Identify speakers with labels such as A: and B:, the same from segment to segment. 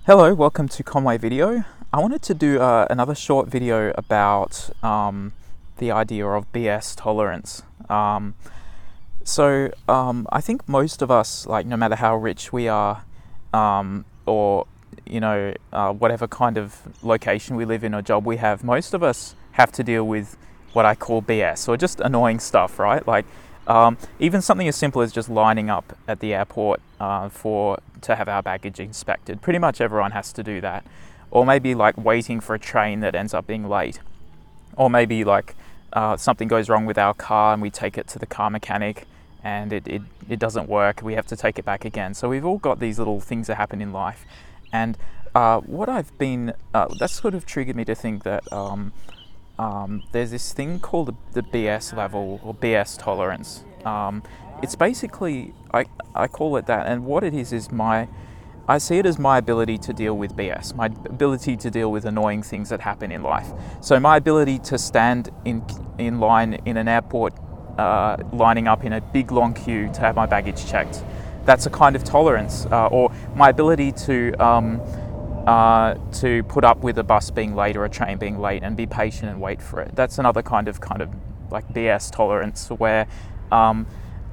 A: Hello, welcome to Conway Video. I wanted to do another short video about the idea of BS tolerance. I think most of us, like no matter how rich we are, or whatever kind of location we live in or job we have, most of us have to deal with what I call BS or just annoying stuff, right? Like even something as simple as just lining up at the airport to have our baggage inspected. Pretty much everyone has to do that. Or maybe like waiting for a train that ends up being late. Or maybe like something goes wrong with our car and we take it to the car mechanic and it doesn't work. We have to take it back again. So we've all got these little things that happen in life. And that's sort of triggered me to think that there's this thing called the BS level or BS tolerance. It's basically, I call it that, and what it is I see it as my ability to deal with BS, my ability to deal with annoying things that happen in life. So my ability to stand in line in an airport, lining up in a big long queue to have my baggage checked. That's a kind of tolerance, or my ability to put up with a bus being late or a train being late and be patient and wait for it. That's another kind of like BS tolerance, where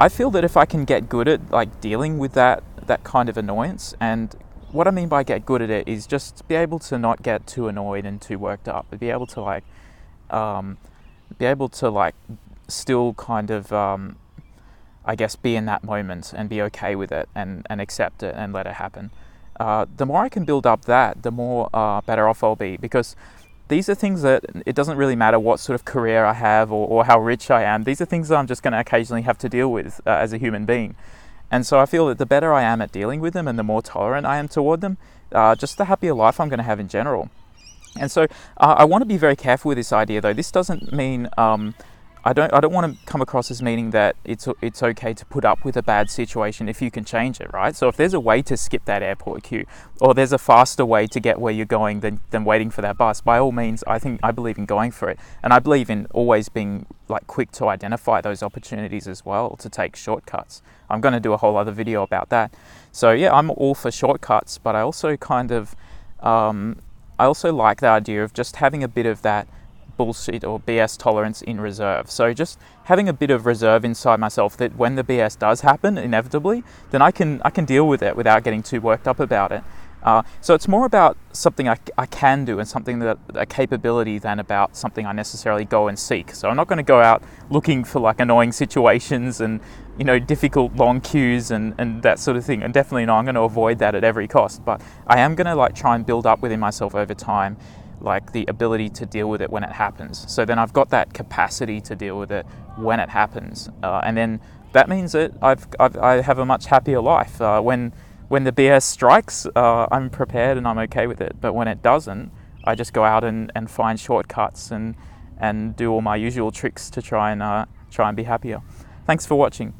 A: I feel that if I can get good at like dealing with that kind of annoyance, and what I mean by get good at it is just be able to not get too annoyed and too worked up, but be able to still kind of I guess be in that moment and be okay with it and accept it and let it happen. The more I can build up that, the more better off I'll be, because these are things that it doesn't really matter what sort of career I have or how rich I am. These are things that I'm just going to occasionally have to deal with as a human being. And so I feel that the better I am at dealing with them and the more tolerant I am toward them, just the happier life I'm going to have in general. And so I want to be very careful with this idea, though. This doesn't mean I don't want to come across as meaning that it's okay to put up with a bad situation if you can change it, right? So if there's a way to skip that airport queue, or there's a faster way to get where you're going than waiting for that bus, by all means, I believe in going for it. And I believe in always being like quick to identify those opportunities as well, to take shortcuts. I'm going to do a whole other video about that. So yeah, I'm all for shortcuts, but I also I also like the idea of just having a bit of that bullshit or BS tolerance in reserve. So just having a bit of reserve inside myself, that when the BS does happen inevitably, then I can deal with it without getting too worked up about it. So it's more about something I can do and something that a capability than about something I necessarily go and seek. So I'm not going to go out looking for like annoying situations and difficult long queues and that sort of thing. And definitely I'm going to avoid that at every cost. But I am going to like try and build up within myself over time, like the ability to deal with it when it happens. So then I've got that capacity to deal with it when it happens, and then that means that I have a much happier life. When the BS strikes, I'm prepared and I'm okay with it. But when it doesn't, I just go out and find shortcuts and do all my usual tricks to try and be happier. Thanks for watching.